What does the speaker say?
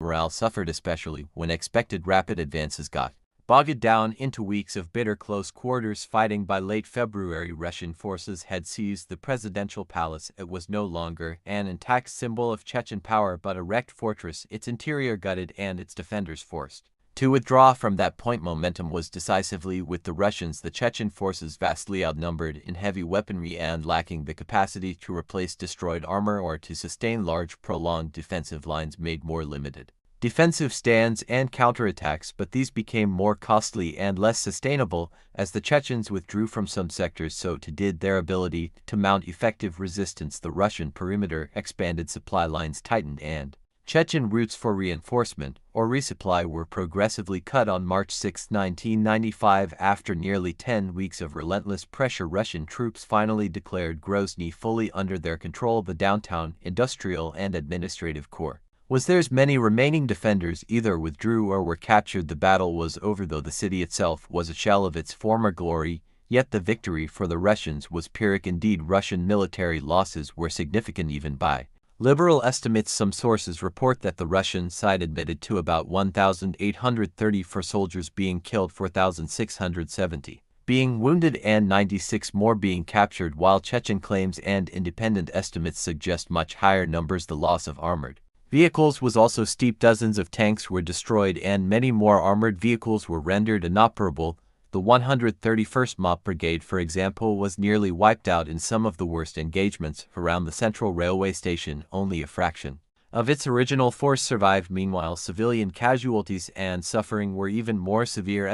morale suffered, especially when expected rapid advances got bogged down into weeks of bitter close-quarters fighting. By late February, Russian forces had seized the presidential palace. It was no longer an intact symbol of Chechen power but a wrecked fortress, its interior gutted and its defenders forced to withdraw. From that point, momentum was decisively with the Russians, the Chechen forces vastly outnumbered in heavy weaponry and lacking the capacity to replace destroyed armor or to sustain large, prolonged defensive lines, made more limited defensive stands and counterattacks, but these became more costly and less sustainable. As the Chechens withdrew from some sectors, so too did their ability to mount effective resistance. The Russian perimeter expanded, supply lines tightened, and Chechen routes for reinforcement or resupply were progressively cut. On March 6, 1995, after nearly 10 weeks of relentless pressure, Russian troops finally declared Grozny fully under their control. The downtown industrial and administrative core was theirs. Many remaining defenders either withdrew or were captured. The battle was over, though the city itself was a shell of its former glory. Yet the victory for the Russians was Pyrrhic indeed. Russian military losses were significant even by liberal estimates. Some sources report that the Russian side admitted to about 1,834 soldiers being killed, 4,670 being wounded, and 96 more being captured, while Chechen claims and independent estimates suggest much higher numbers. The loss of armored vehicles was also steep. Dozens of tanks were destroyed and many more armored vehicles were rendered inoperable. The 131st Mop Brigade, for example, was nearly wiped out in some of the worst engagements. Around the central railway station, only a fraction of its original force survived. Meanwhile, civilian casualties and suffering were even more severe.